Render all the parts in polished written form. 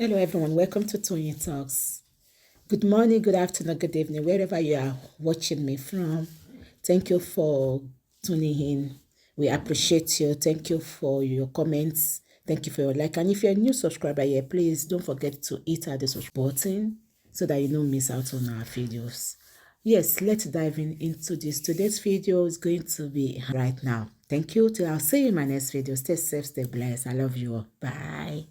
Hello, everyone. Welcome to Tony Talks. Good morning, good afternoon, good evening, wherever you are watching me from. Thank you for tuning in. We appreciate you. Thank you for your comments. Thank you for your like. And if you're a new subscriber here, please don't forget to hit the subscribe button so that you don't miss out on our videos. Yes, let's dive into this. Today's video is going to be right now. Thank you. Till I'll see you in my next video. Stay safe, stay blessed. I love you all. Bye.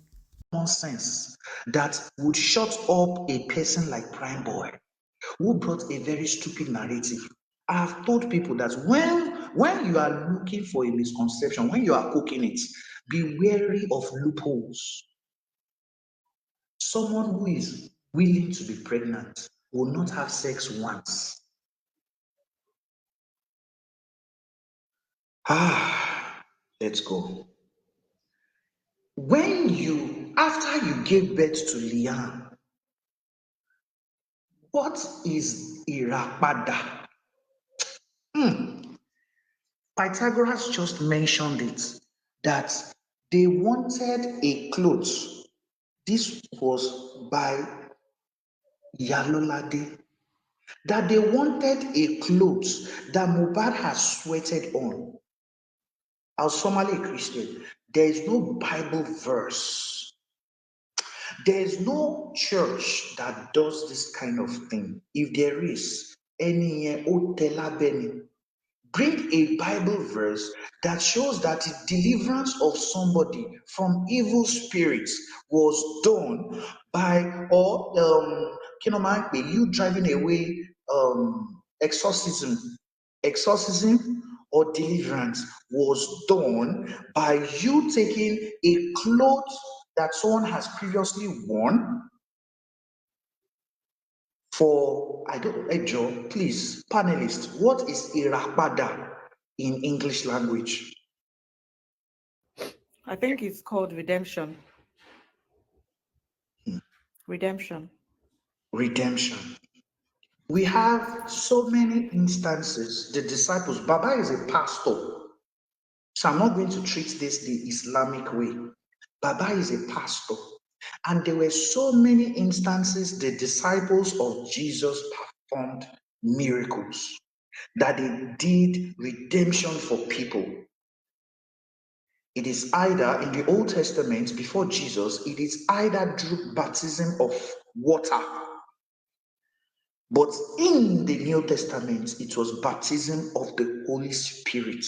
Nonsense that would shut up a person like PrimeBoy, who brought a very stupid narrative. I have told people that when you are looking for a misconception, when you are cooking it, be wary of loopholes. Someone who is willing to be pregnant will not have sex once. Let's go. After you gave birth to Liam, what is Irapada? Pythagoras just mentioned it, that they wanted a cloth. This was by Yalolade. That they wanted a cloth that Muhbad has sweated on. I was formerly a Christian. There is no Bible verse. There is no church that does this kind of thing. If there is, any Otelabeni, bring a Bible verse that shows that the deliverance of somebody from evil spirits was done by, or you driving away exorcism or deliverance was done by you taking a cloth that someone has previously worn for, I don't know, Joe, please, panelists, what is irapada in English language? I think it's called redemption. Redemption. Redemption. We have so many instances. The disciples, Baba is a pastor, so I'm not going to treat this the Islamic way. Baba is a pastor, and there were so many instances the disciples of Jesus performed miracles, that they did redemption for people. It is either in the Old Testament, before Jesus, it is either through baptism of water. But in the New Testament, it was baptism of the Holy Spirit.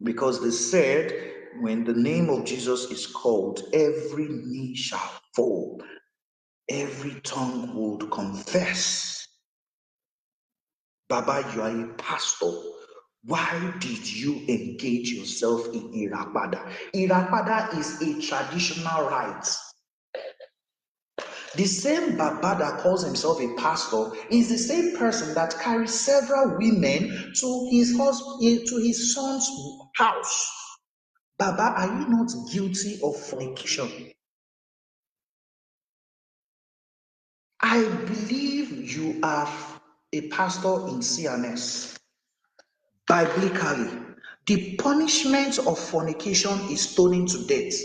Because they said, when the name of Jesus is called, every knee shall fall, every tongue would confess. Baba, you are a pastor. Why did you engage yourself in Irapada? Irapada is a traditional rite. The same Baba that calls himself a pastor is the same person that carries several women to his son's house. Baba, are you not guilty of fornication? I believe you are a pastor in CNS. Biblically, the punishment of fornication is stoning to death.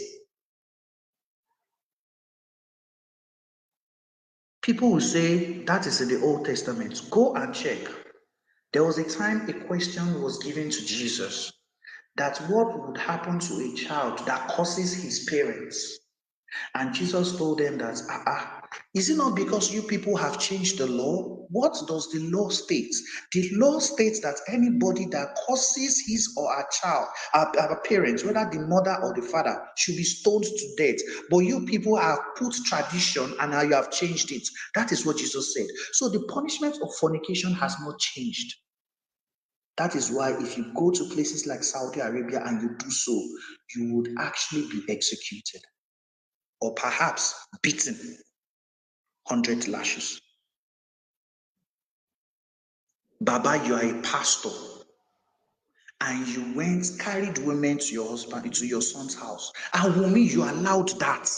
People will say that is in the Old Testament. Go and check. There was a time a question was given to Jesus, that what would happen to a child that curses his parents? And Jesus told them that, is it not because you people have changed the law? What does the law state? The law states that anybody that curses his or her child, our parents, whether the mother or the father, should be stoned to death. But you people have put tradition and now you have changed it. That is what Jesus said. So the punishment of fornication has not changed. That is why if you go to places like Saudi Arabia and you do so, you would actually be executed, or perhaps beaten 100 lashes. Baba, you are a pastor, and you carried women to your husband, into your son's house. And Wunmi, you allowed that.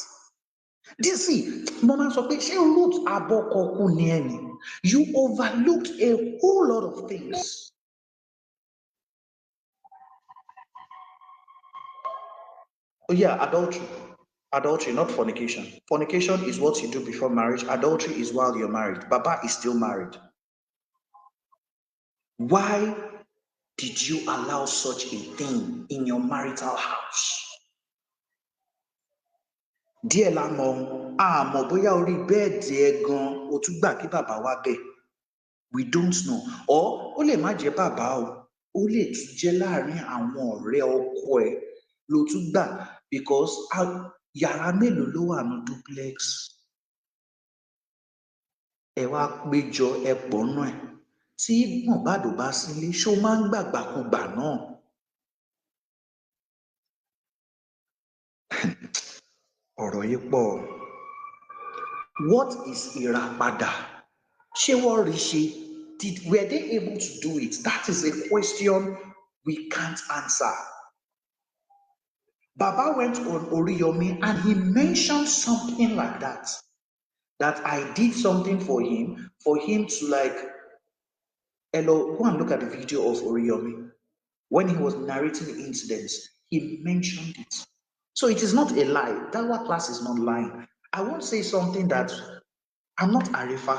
This see, Mama you overlooked a whole lot of things. Oh yeah, adultery. Adultery, not fornication. Fornication is what you do before marriage. Adultery is while you're married. Baba is still married. Why did you allow such a thing in your marital house? Díẹ̀ la mọ̀, àmọ́ bóyá orí bẹ́ẹ̀dì ẹ gan o tún gbà kí bàbá wá bẹ̀. We don't know. Or ó lè má jẹ́ bàbá o, ó lè tún jẹ́ láàrin àwọn ọ̀rẹ́ ọkọ ẹ ló tún gbà because yàrá mélòó ló wà ní duplex? Ẹ wá péjọ ẹ pọ̀ náà ẹ̀. Tí Muhbad bá sílé, ṣó máa ń gbàgbàkúgbà náà? Ọ̀rọ̀ yìí pọ̀. What is ìràpadà? Ṣé wọ́n rí ṣe? Were they able to do it? That is a question we can't answer. Baba went on Oriyomi and he mentioned something like that. That I did something for him to like, hello, go and look at the video of Oriyomi. When he was narrating the incidents, he mentioned it. So it is not a lie. That class is not lying. I won't say something that I'm not Arifa.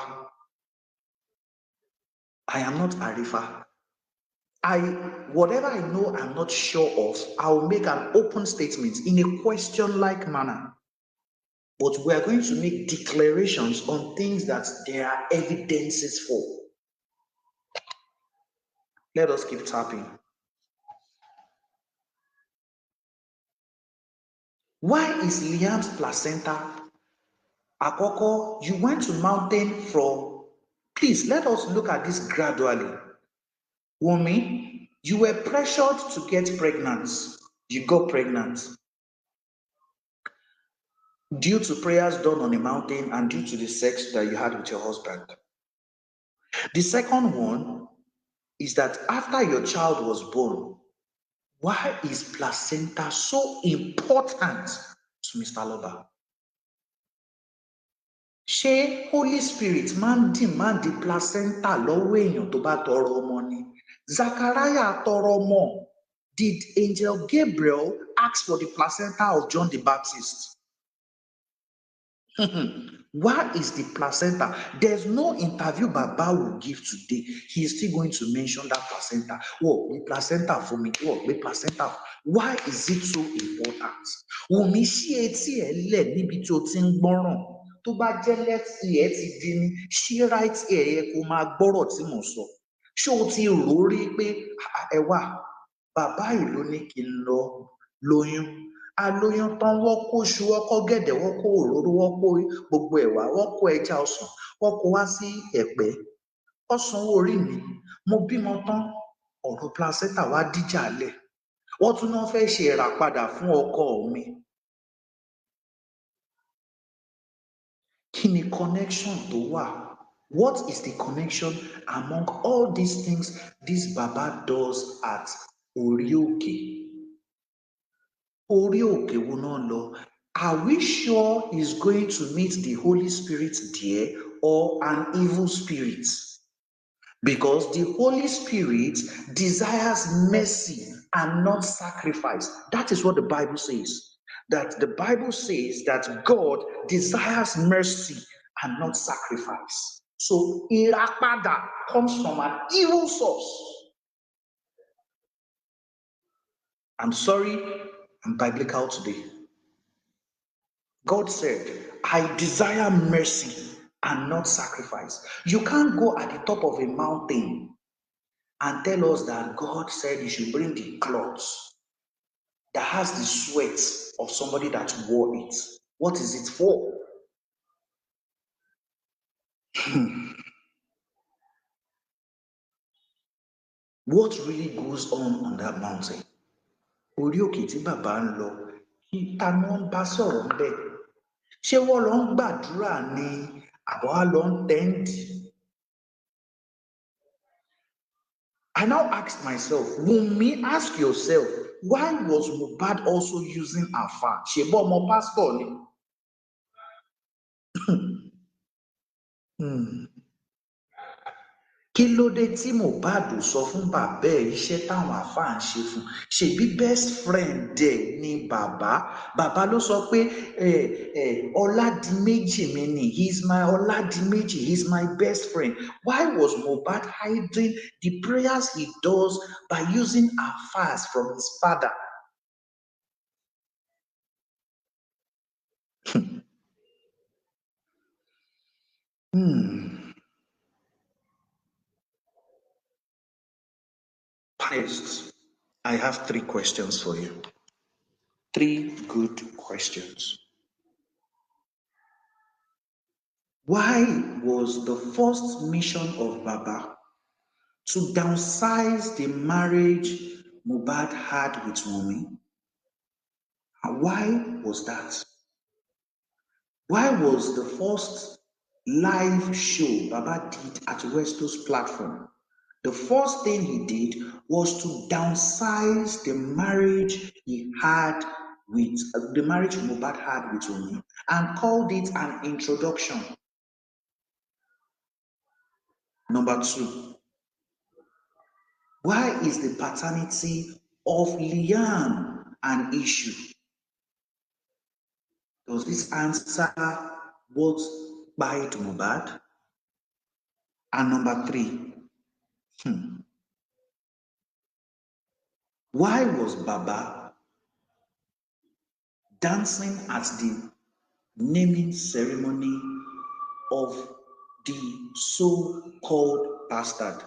I am not Arifa. Whatever I know I'm not sure of, I'll make an open statement in a question-like manner. But we are going to make declarations on things that there are evidences for. Let us keep tapping. Why is Liam's placenta? Akoko, you went to mountain from... Please, let us look at this gradually. Wunmi, you were pressured to get pregnant. You got pregnant. Due to prayers done on a mountain and due to the sex that you had with your husband. The second one is that after your child was born, why is placenta so important to Mr. Aloba? Ṣé Holy Spirit máa ń demand placenta lọ́wọ́ èèyàn tó bá tọrọ ọmọ ni? Zachariah tọrọ ọmọ. Did Angel Gabriel ask for the placenta of John the Baptist? Why is the placenta? There's no interview Baba will give today. He is still going to mention that placenta. Oh, the placenta for me. Oh, the placenta. Why is it so important? Wunmi ṣí etí ẹ lẹ̀ níbi tí o ti ń gbọ́ràn. Tó bá jẹ́ left ear ti di ní, ṣí right ear yẹ kó máa gbọ́rọ̀ tí mo sọ. Ṣé o ti rò ó rí pé ẹ wà, bàbá yìí ló ní kí n lọ lóyún. Alóyún tán wọ́n kó iṣu, wọ́n kó gẹ̀dẹ̀, wọ́n kó òróró, wọ́n kó gbogbo ẹ̀wà, wọ́n kó ẹja ọsàn, wọ́n kó wá sí Ẹ̀pẹ́. Wọ́n sanwó orí mi. Mo bímọ tán, ọ̀rọ̀ placenta wá díjà lẹ̀. Wọ́n tún náà fẹ́ ṣe ìràpadà fún ọkọ mi. Kí ni connection tó wà? What is the connection among all these things this Baba does at Orioke? Orioke wo náà lọ? Are we sure he's going to meet the Holy Spirit there or an evil spirit? Because the Holy Spirit desires mercy and not sacrifice. That is what the Bible says. That the Bible says that God desires mercy and not sacrifice. So ìràpadà comes from an evil source. I'm sorry, I'm biblical today. God said, I desire mercy and not sacrifice. You can't go at the top of a mountain and tell us that God said you should bring the clothes that has the sweat of somebody that wore it. What is it for? What really goes on that mountain? Orioke tí bàbá ń lọ, ta ni wọ́n bá sọ̀rọ̀ ńbẹ̀? Ṣé wọ́n lọ ń gbàdúrà ni àbọ̀ wá lọ ń tẹ́ǹdì? I now asked myself, Wunmi, ask yourself, why was Muhbad also using Afa? Ṣèbọ̀ ọmọ pásítọ̀ ni. Kí ló dé tí Mohbad ò sọ fún bàbá ẹ̀ iṣẹ́ táwọn àáfàá ń ṣe fún? Ṣèbí best friend ẹ̀ ni bàbá. Bàbá ló sọ pé Ọládìméjì mi ni, Ọládìméjì, he's my best friend. Why was Mohbad hiding the prayers he does by using àáfàás from his father? Panelists, I have 3 questions for you. 3 good questions. Why was the first mission of Baba to downsize the marriage Mohbad had with Wunmi? And why was that? Why was the first live show Baba did at Westo's platform? The first thing he did was to downsize the marriage he had with the marriage Mohbad had with Wunmi and called it an introduction. Number 2, why is the paternity of Liam an issue? Does this answer what by to Muhbad? And number 3, why was Baba dancing at the naming ceremony of the so-called bastard?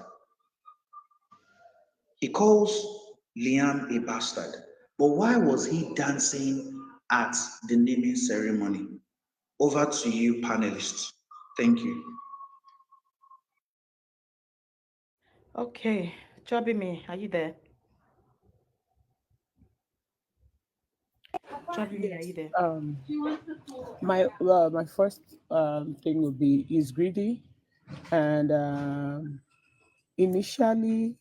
He calls Liam a bastard, but why was he dancing at the naming ceremony? Over to you, panelists. Thank you. Okay, Chobimi, are you there? Chobimi, are you there? My first thing would be he's greedy, and initially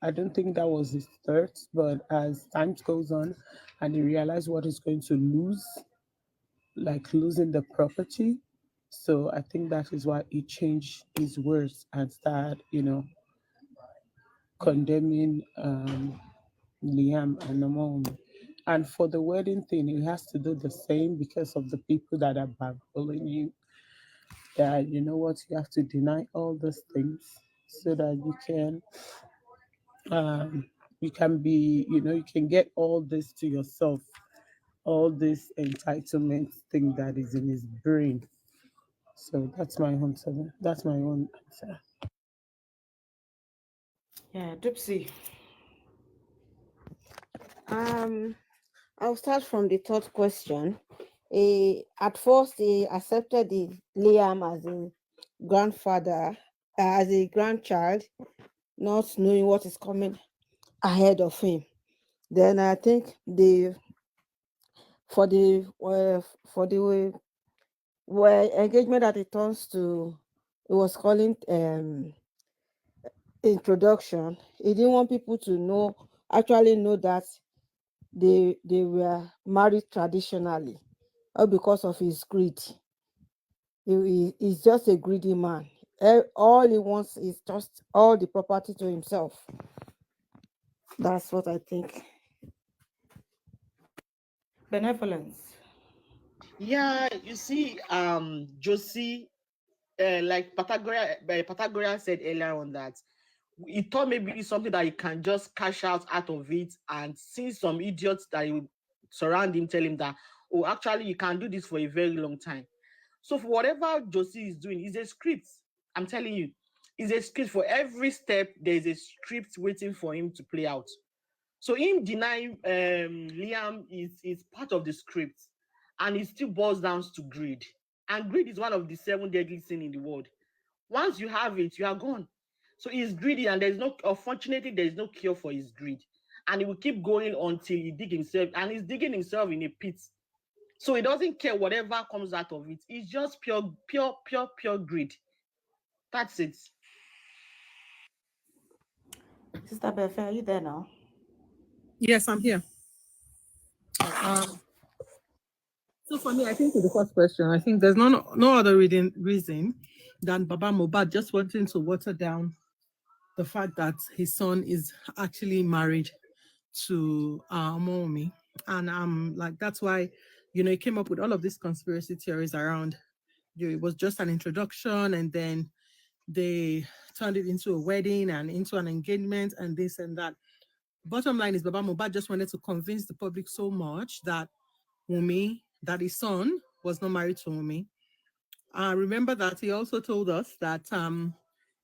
I don't think that was his third, but as time goes on and he realized what he's going to lose, like losing the property, so I think that is why he changed his words and started, condemning Liam and Namon. And for the wedding thing, he has to do the same because of the people that are backbullying you. That you know what, you have to deny all those things so that you can be, you can get all this to yourself, all this entitlement thing that is in his brain. So that's my answer. That's my own answer. Yeah, Dupsy. I'll start from the third question. At first, he accepted the Liam as a grandfather, as a grandchild, not knowing what is coming ahead of him. Then I think for the engagement that it turns to, it was calling introduction. He didn't want people to actually know that they were married traditionally, or because of his greed. He's just a greedy man. All he wants is just all the property to himself. That's what I think. Benevolence. Yeah, you see, Josie, like Pythagoras said earlier on that he thought maybe it's something that he can just cash out of it, and since some idiots that he would surround him tell him that, oh, actually you can do this for a very long time. So for whatever Josie is doing, is a script. I'm telling you, is a script. For every step, there's a script waiting for him to play out. So him denying Liam is part of the script, and it still boils down to greed. And greed is one of the 7 deadly sins in the world. Once you have it, you are gone. So he's greedy, and unfortunately, there is no cure for his greed. And he will keep going until he dig himself, and he's digging himself in a pit. So he doesn't care whatever comes out of it. It's just pure greed. That's it. Sister Befe, are you there now? Yes, I'm here. So for me, I think with the first question, I think there's no other reason than Baba Mohbad just wanting to water down the fact that his son is actually married to Wunmi. And like, that's why, he came up with all of these conspiracy theories around, it was just an introduction, and then they turned it into a wedding and into an engagement and this and that. Bottom line is, Baba Muhbad just wanted to convince the public so much that his son was not married to Wunmi. Remember that he also told us that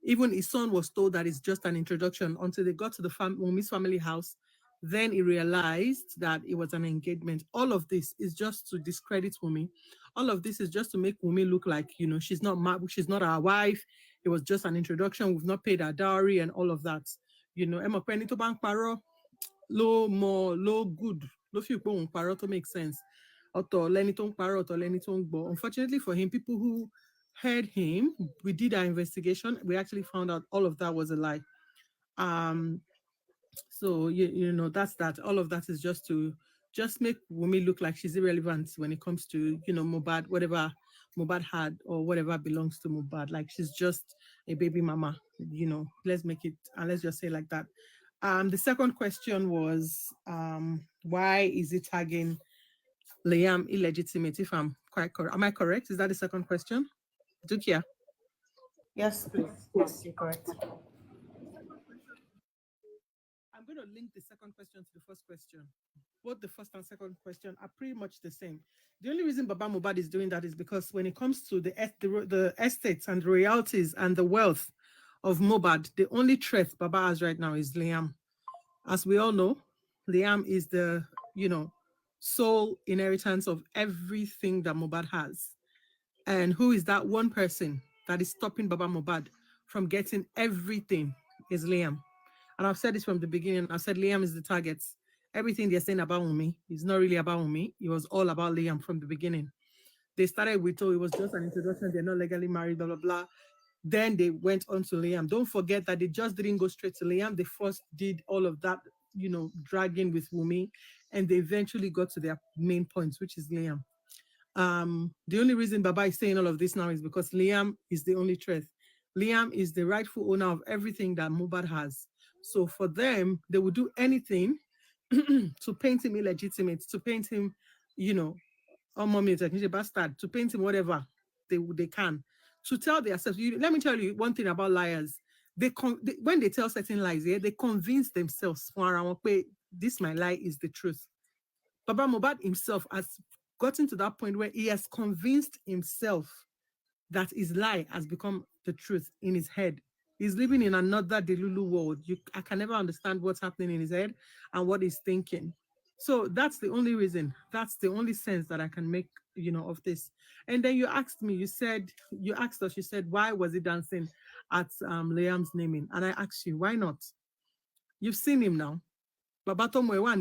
even his son was told that it's just an introduction until they got to the Wunmi's family house. Then he realized that it was an engagement. All of this is just to discredit Wunmi. All of this is just to make Wunmi look like, she's not our wife. It was just an introduction. We've not paid our dowry and all of that. Emma Penny to Bank Paro, low more, low good, low few paro to make sense. Unfortunately for him, people who heard him, we did our investigation. We actually found out all of that was a lie. So that's that. All of that is just to make Wunmi look like she's irrelevant when it comes to Muhbad, whatever Muhbad had or whatever belongs to Muhbad. Like, she's just a baby mama. Let's make it, and let's just say like that. The second question was why is it tagging Liam illegitimate? If I'm quite correct, am I correct? Is that the second question, Dukia? Yes, please. Yes, you're correct. I'm going to link the second question to the first question. Both the first and second question are pretty much the same. The only reason Baba Muhbad is doing that is because when it comes to the estates and royalties and the wealth of Muhbad, the only threat Baba has right now is Liam. As we all know, Liam is the, sole inheritance of everything that Muhbad has. And who is that one person that is stopping Baba Muhbad from getting everything is Liam. And I've said this from the beginning. I said Liam is the target. Everything they're saying about Wunmi is not really about Wunmi. It was all about Liam from the beginning. They started with, it was just an introduction. They're not legally married, blah, blah, blah. Then they went on to Liam. Don't forget that they just didn't go straight to Liam. They first did all of that, dragging with Wunmi. And they eventually got to their main points, which is Liam. The only reason Baba is saying all of this now is because Liam is the only threat. Liam is the rightful owner of everything that Muhbad has. So for them, they would do anything to paint him illegitimate, to paint him, bastard, to paint him whatever they can. To tell themselves, let me tell you one thing about liars. When they tell certain lies, they convince themselves, this my lie is the truth. Baba Muhbad himself has gotten to that point where he has convinced himself that his lie has become the truth in his head. He's living in another Delulu world. I can never understand what's happening in his head and what he's thinking. So that's the only reason. That's the only sense that I can make, of this. And then you asked us, why was he dancing at Liam's naming? And I asked you, why not? You've seen him now. Baba tó mọ̀ ẹ́ wà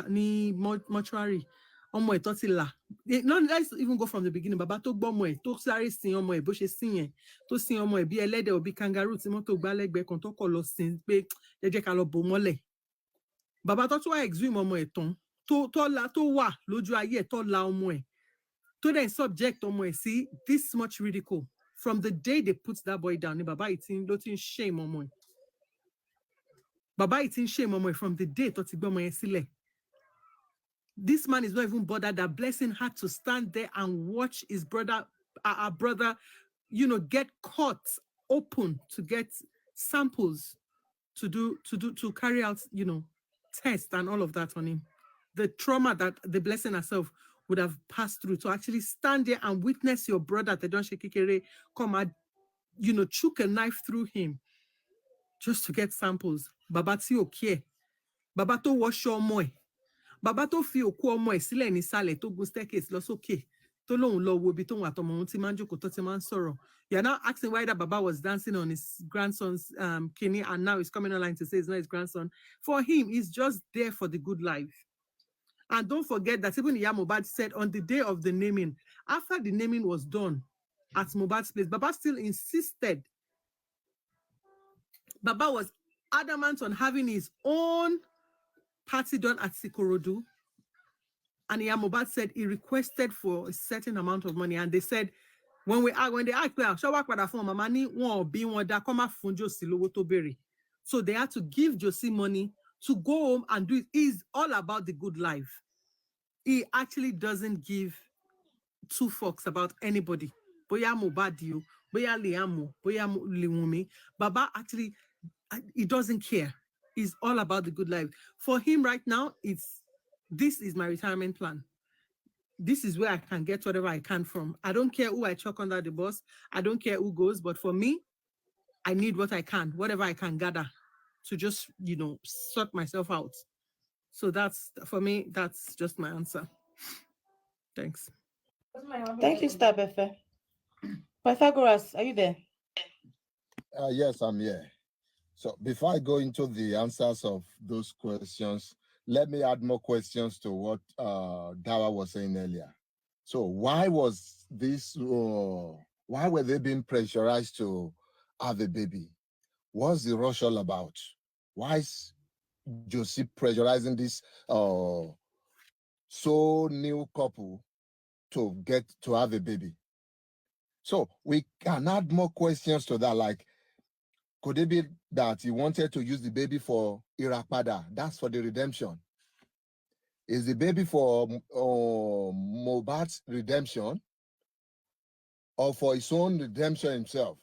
ní mortuary. Ọmọ ẹ̀ tó ti là. No, let's even go from the beginning. Baba tó gbọ́ ọmọ ẹ̀ tó sáré sin ọmọ ẹ̀ bó ṣe sin yẹn. Tó sin ọmọ ẹ̀ bí ẹlẹ́dẹ̀ or bí kangaroo tí mọ́tò gbá lẹ́gbẹ̀ẹ́ kan tó kọ̀ lọ sin pé ẹ jẹ́ ká lọ bò mọ́lẹ̀. Baba tó tún wá exhume ọmọ ẹ̀ tán. Tó wà lójú ayé ẹ̀ tó la ọmọ ẹ̀. Tó dẹ̀ subject ọmọ ẹ̀ sí this much ridicule. From the day they put that boy down, ni Baba yìí ló ti ń shame ọmọ ẹ̀. Baba eating shame on from the day this man is not even bothered that Blessing had to stand there and watch his brother, our brother, get caught open to get samples to carry out, tests and all of that on him. The trauma that the Blessing herself would have passed through to actually stand there and witness your brother, Tedon Shekikere, come and, chook a knife through him just to get samples. Baba tí ò kí ẹ̀. Baba tó wọṣọ ọmọ ẹ̀. Baba tó fi òkú ọmọ ẹ̀ sílẹ̀ nísàlẹ̀ tó gun staircase lọ sókè. Tó lóun lọ wo ibi tóun àtọmọ òun ti máa ń jókòó tó ti máa ń sọ̀rọ̀. You're now asking why that Baba was dancing on his grandson's kidney and now he's coming online to say it's not his grandson. For him, he's just there for the good life. And don't forget that even Iya Muhbad said on the day of the naming, after the naming was done at Muhbad's place, Baba still insisted. Baba was adamant on having his own party done at Sikorodu. And Iya Muhbad said he requested for a certain amount of money. And they said When they ask, well, show work for phone, mama ni won be one that come fun Josie lowo to bury. So they had to give Josie money to go home and do it. It's all about the good life. He actually doesn't give two fucks about anybody. Boya Muhbad you, boya Liamu, boya Wunmi. Baba actually, he doesn't care. It's all about the good life. For him right now, this is my retirement plan. This is where I can get whatever I can from. I don't care who I chuck under the bus. I don't care who goes, but for me, I need what I can, whatever I can gather to just, sort myself out. So for me, that's just my answer. Thanks. Thank you, Star Befe. Pythagoras, are you there? Yes, I'm here. So before I go into the answers of those questions, let me add more questions to what Dawa was saying earlier. So why was this, why were they being pressurized to have a baby? What's the rush all about? Why is Josie pressurizing this so new couple to get to have a baby? So we can add more questions to that, like, could it be that he wanted to use the baby for Irapada? That's for the redemption. Is the baby for Muhbad's redemption or for his own redemption himself?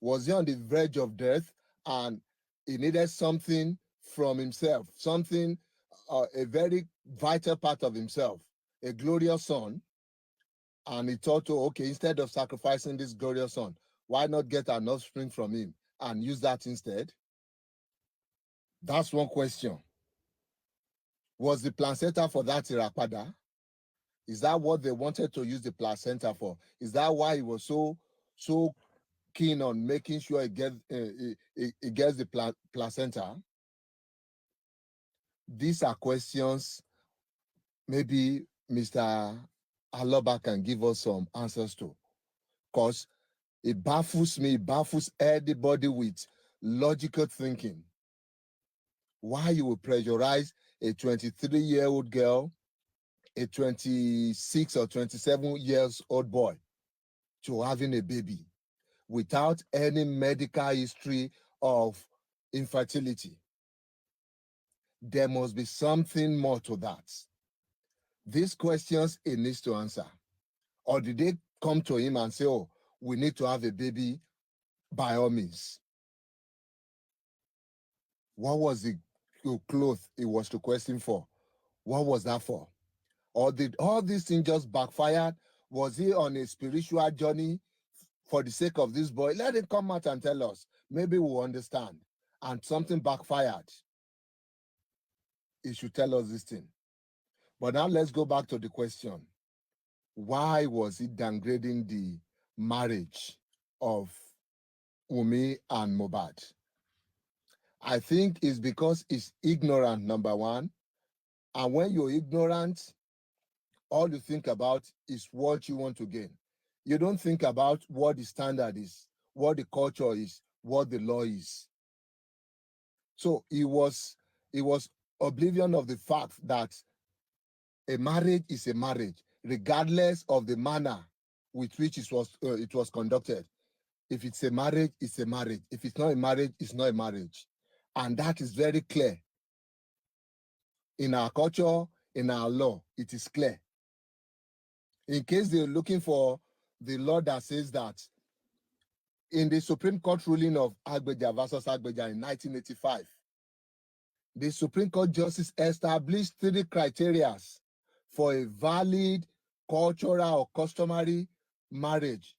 Was he on the verge of death and he needed something from himself, something, a very vital part of himself, a glorious son, and he thought, okay, instead of sacrificing this glorious son, why not get an offspring from him and use that instead? That's one question. Was the placenta for that Irapada? Is that what they wanted to use the placenta for? Is that why he was so keen on making sure he gets the placenta? These are questions maybe Mr. Aloba can give us some answers to, because it baffles me, it baffles anybody with logical thinking. Why you would pressurize a 23-year-old girl, a 26 or 27 years old boy to having a baby without any medical history of infertility? There must be something more to that. These questions he needs to answer. Or did they come to him and say, oh, we need to have a baby by all means? What was the cloth he was requesting for? What was that for? Or did all these things just backfire? Was he on a spiritual journey for the sake of this boy? Let him come out and tell us. Maybe we'll understand. And something backfired. He should tell us this thing. But now let's go back to the question. Why was he downgrading the marriage of Wunmi and Muhbad? I think it's because he's ignorant, number one. And when you're ignorant, all you think about is what you want to gain. You don't think about what the standard is, what the culture is, what the law is. So he was oblivion of the fact that a marriage is a marriage, regardless of the manner with which it was conducted. If it's a marriage, it's a marriage. If it's not a marriage, it's not a marriage. And that is very clear. In our culture, in our law, it is clear. In case they're looking for the law that says that, in the Supreme Court ruling of Agbeja versus Agbeja in 1985, the Supreme Court justice established 3 criteria for a valid cultural or customary marriage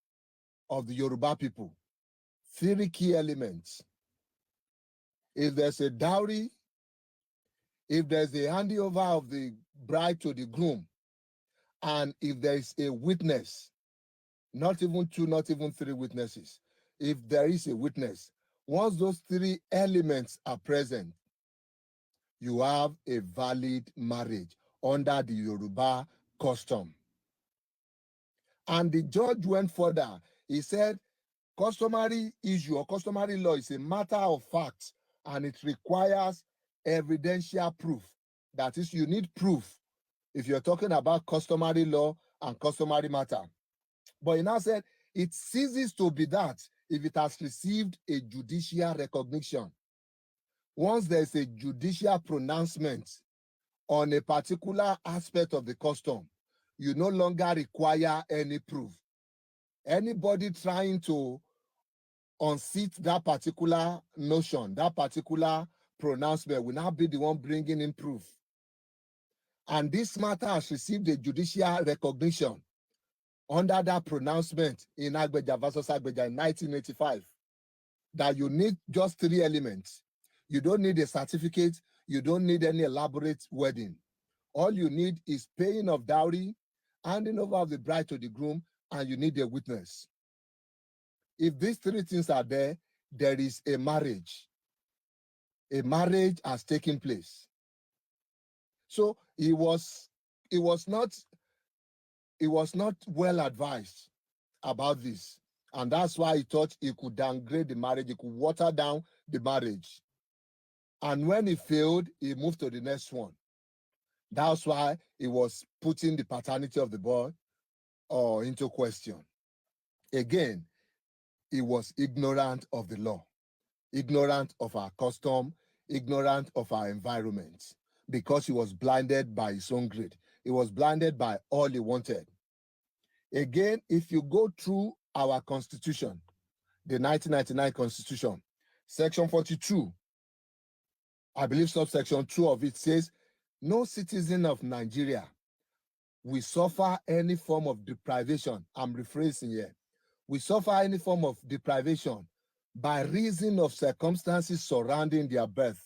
of the Yoruba people. 3 key elements. If there's a dowry, if there's a handover of the bride to the groom, and if there is a witness, not even 2, not even 3 witnesses, if there is a witness, once those 3 elements are present, you have a valid marriage under the Yoruba custom. And the judge went further. He said, customary issue or customary law is a matter of fact, and it requires evidential proof. That is, you need proof if you're talking about customary law and customary matter. But he now said it ceases to be that if it has received a judicial recognition. Once there's a judicial pronouncement on a particular aspect of the custom, you no longer require any proof. Anybody trying to unseat that particular notion, that particular pronouncement, will now be the one bringing in proof. And this matter has received a judicial recognition under that pronouncement in Agbeja versus Agbeja in 1985, that you need just 3 elements. You don't need a certificate. You don't need any elaborate wedding. All you need is paying of dowry, handing over of the bride to the groom, and you need a witness. If these 3 things are there, there is a marriage. A marriage has taken place. So he was not well advised about this. And that's why he thought he could downgrade the marriage, he could water down the marriage. And when he failed, he moved to the next one. That's why he was putting the paternity of the boy into question. Again, he was ignorant of the law, ignorant of our custom, ignorant of our environment, because he was blinded by his own greed. He was blinded by all he wanted. Again, if you go through our constitution, the 1999 constitution, section 42, I believe subsection 2 of it says, no citizen of Nigeria will suffer any form of deprivation. I'm rephrasing here. We suffer any form of deprivation by reason of circumstances surrounding their birth.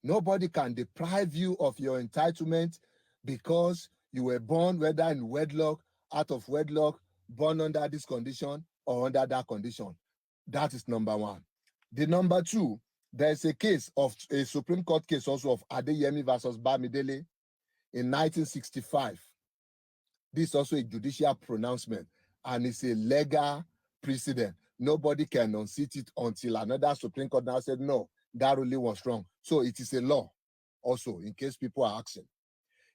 Nobody can deprive you of your entitlement because you were born, whether in wedlock, out of wedlock, born under this condition or under that condition. That is number 1. The number 2, there's a case of a Supreme Court case also of Adeyemi versus Bamidele in 1965. This is also a judicial pronouncement, and it's a legal precedent. Nobody can unseat it until another Supreme Court now said, no, that ruling was wrong. So it is a law also, in case people are asking.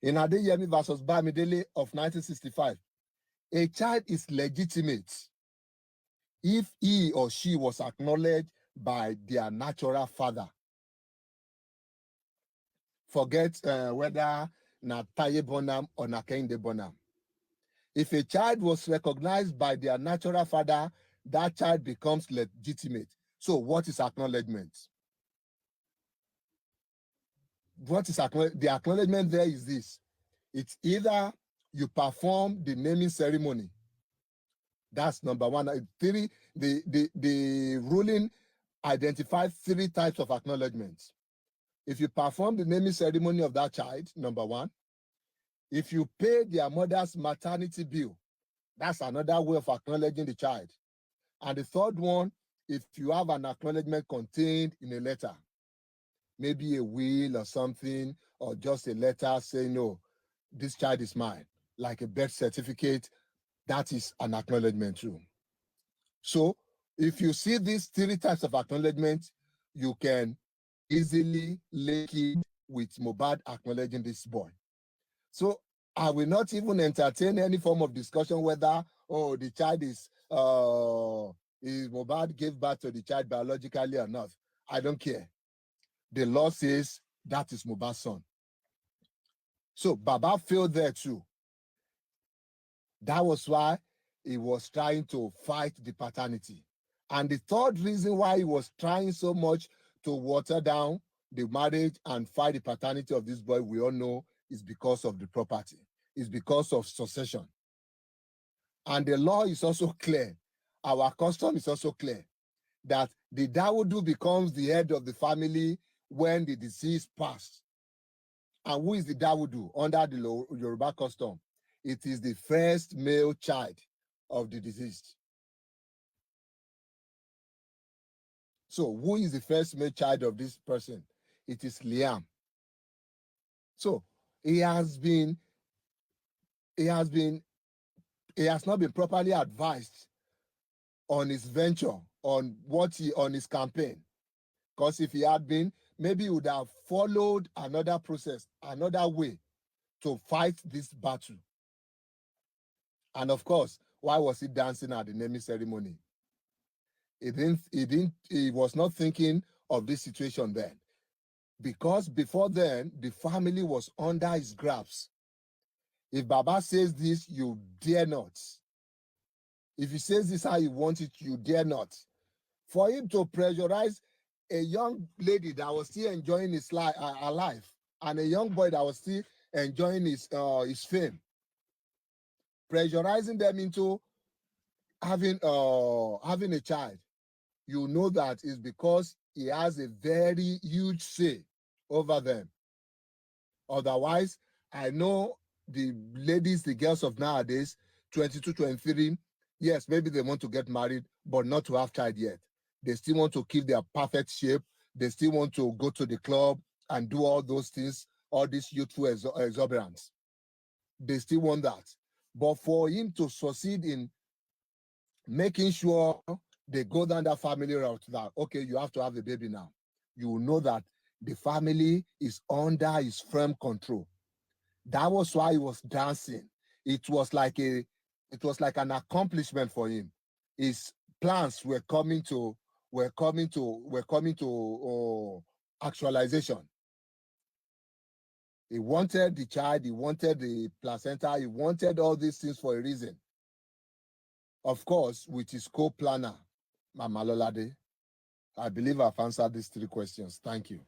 In Adeyemi versus Bamidele of 1965, a child is legitimate if he or she was acknowledged by their natural father. Forget whether Nataye Bonham or Nakende Bonham. If a child was recognized by their natural father, that child becomes legitimate. So what is acknowledgement? What is the acknowledgement there is this. It's either you perform the naming ceremony. That's number 1. The ruling identifies 3 types of acknowledgements. If you perform the naming ceremony of that child, number 1. If you pay their mother's maternity bill, that's another way of acknowledging the child. And the 3rd one, if you have an acknowledgement contained in a letter, maybe a will or something, or just a letter saying, no, this child is mine, like a birth certificate, that is an acknowledgement too. So if you see these 3 types of acknowledgement, you can easily link it with Muhbad acknowledging this boy. So I will not even entertain any form of discussion whether, oh, the child is Muhbad gave birth to the child biologically or not. I don't care. The law says that is Muhbad's son. So Baba failed there too. That was why he was trying to fight the paternity. And the 3rd reason why he was trying so much to water down the marriage and fight the paternity of this boy, we all know, is because of the property. It's because of succession. And the law is also clear. Our custom is also clear that the Dawudu becomes the head of the family when the deceased passed. And who is the Dawudu under the Yoruba custom? It is the first male child of the deceased. So who is the first male child of this person? It is Liam. So he has not been properly advised on his venture, on his campaign. Because if he had been, maybe he would have followed another process, another way to fight this battle. And of course, why was he dancing at the naming ceremony? He was not thinking of this situation then. Because before then, the family was under his grasp. If Baba says this, you dare not. If he says this how you want it, you dare not. For him to pressurize a young lady that was still enjoying her life, and a young boy that was still enjoying his fame, pressurizing them into having a child, you know that is because he has a very huge say over them. Otherwise, I know the ladies, the girls of nowadays, 22, 23, yes, maybe they want to get married, but not to have child yet. They still want to keep their perfect shape. They still want to go to the club and do all those things, all this youthful exuberance. They still want that. But for him to succeed in making sure they go down that family route, that, okay, you have to have a baby now. You know that the family is under his firm control. That was why he was dancing. It was like an accomplishment for him. His plans were coming to actualization. He wanted the child, he wanted the placenta, he wanted all these things for a reason. Of course, with his co-planner, Mama Lolade. I believe I've answered these 3 questions. Thank you.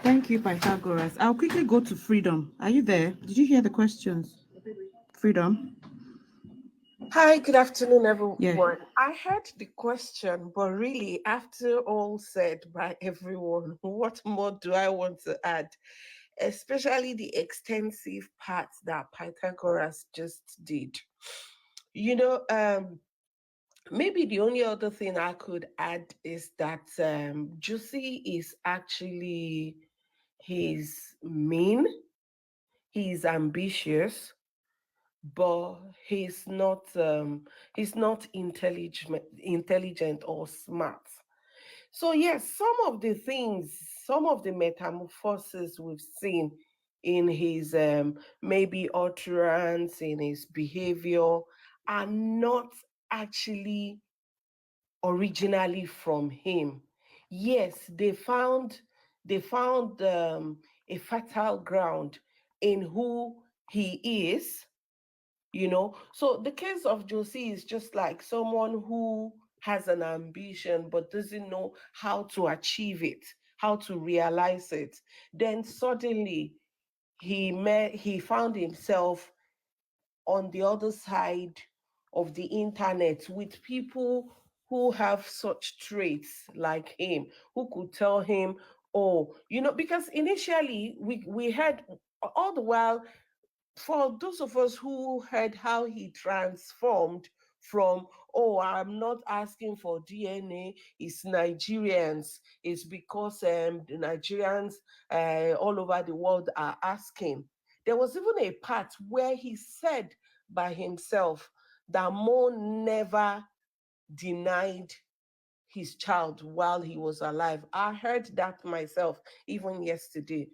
Thank you, Pythagoras. I'll quickly go to Freedom. Are you there? Did you hear the questions? Freedom. Hi, good afternoon, everyone. Yeah. I heard the question, but really, after all said by everyone, what more do I want to add? Especially the extensive part that Pythagoras just did. You know, maybe the only other thing I could add is that Juicy is actually he's mean, he's ambitious, but he's not intelligent or smart. So yes, some of the metamorphoses we've seen in his maybe utterance, in his behavior, are not actually originally from him. Yes, they found a fertile ground in who he is, you know. So the case of Josie is just like someone who has an ambition but doesn't know how to achieve it, how to realize it. Then suddenly he found himself on the other side of the internet with people who have such traits like him, who could tell him, oh, because initially we had all the while, for those of us who heard how he transformed from, oh, I'm not asking for DNA, it's Nigerians, it's because the Nigerians all over the world are asking. There was even a part where he said by himself that Mo never denied his child while he was alive. I heard that myself even yesterday.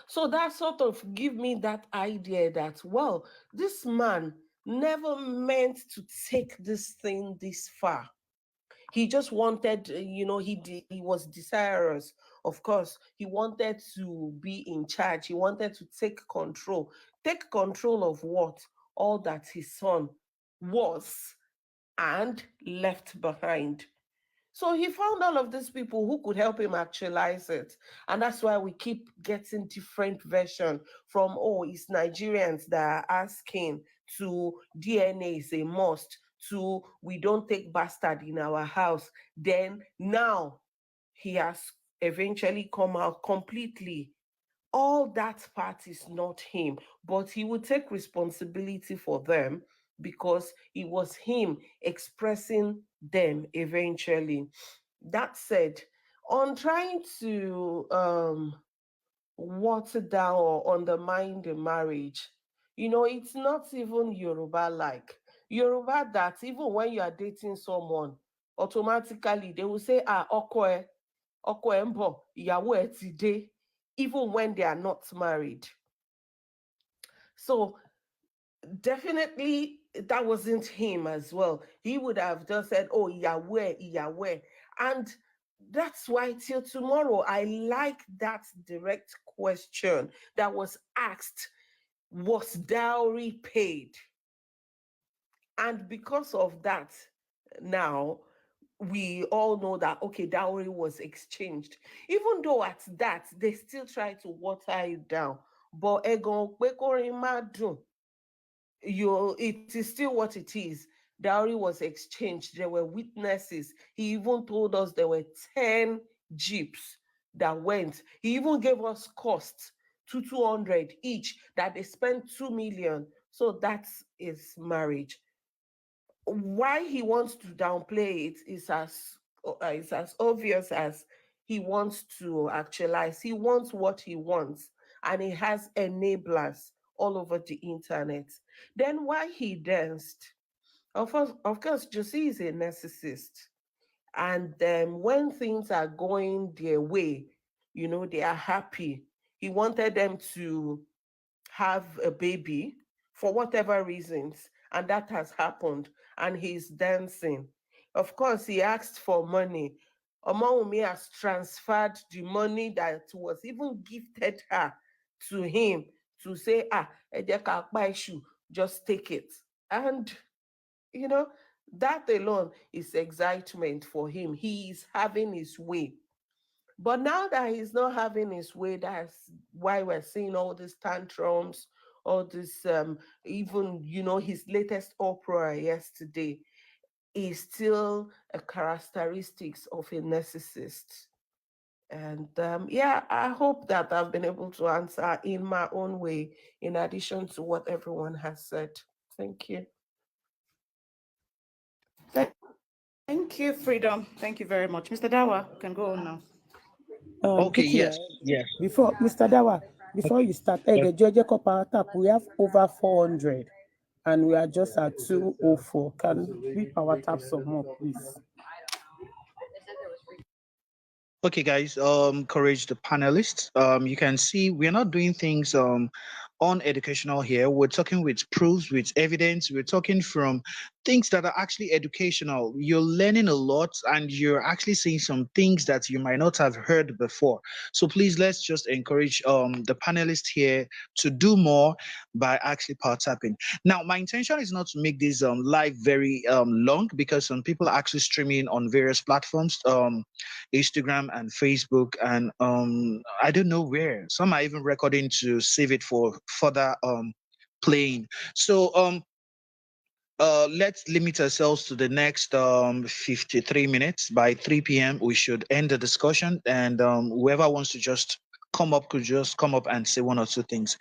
So that sort of give me that idea that, well, this man never meant to take this thing this far. He just wanted, he was desirous. Of course, he wanted to be in charge. He wanted to take control. Take control of what? All that his son was and left behind. So he found all of these people who could help him actualize it. And that's why we keep getting different version from, oh, it's Nigerians that are asking, to DNA is a must, to we don't take bastard in our house. Then now he has eventually come out completely. All that part is not him, but he will take responsibility for them because it was him expressing them eventually. That said, on trying to water down or undermine the marriage, it's not even Yoruba like. Yoruba that even when you are dating someone, automatically they will say, ah, ọkọ ẹ̀ ń bọ̀, ìyàwó ẹ̀ ti dé, even when they are not married. So definitely that wasn't him as well. He would have just said, oh, Yahweh, Yahweh. And that's why till tomorrow, I like that direct question that was asked, was dowry paid? And because of that, now we all know that, okay, dowry was exchanged. Even though at that, they still try to water it down. But egon it is still what it is. Dowry was exchanged. There were witnesses. He even told us there were 10 jeeps that went. He even gave us costs to 200 each, that they spent 2 million. So that is marriage. Why he wants to downplay it is as obvious as he wants to actualize. He wants what he wants, and he has enablers all over the internet. Then why he danced? Of course, Josie is a narcissist, and when things are going their way, they are happy. He wanted them to have a baby for whatever reasons, and that has happened, and he's dancing. Of course, he asked for money. Omawumi has transferred the money that was even gifted her to him to say, Ejeka Akpaishu, just take it. And, you know, that alone is excitement for him. He is having his way. But now that he's not having his way, that's why we're seeing all these tantrums, all this, even, his latest opera yesterday is still a characteristics of a narcissist. And yeah, I hope that I've been able to answer in my own way, in addition to what everyone has said. Thank you. Thank you, Freedom. Thank you very much. Mr. Dawa, you can go on now. Okay, Quickly, yes, yes. before Mr. Dawa, before you start, the Georgia Power Tap, we have over 400 and we are just at 204. Can we power tap some more, please? Okay, guys, courage the panelists. You can see we're not doing things uneducational here. We're talking with proofs, with evidence. We're talking from things that are actually educational. You're learning a lot and you're actually seeing some things that you might not have heard before. So please, let's just encourage the panelists here to do more by actually power tapping. Now, my intention is not to make this live very long, because some people are actually streaming on various platforms, Instagram and Facebook, and I don't know where. Some are even recording to save it for further playing. So let's limit ourselves to the next 53 minutes. By 3 p.m. we should end the discussion, and whoever wants to just come up could just come up and say one or two things.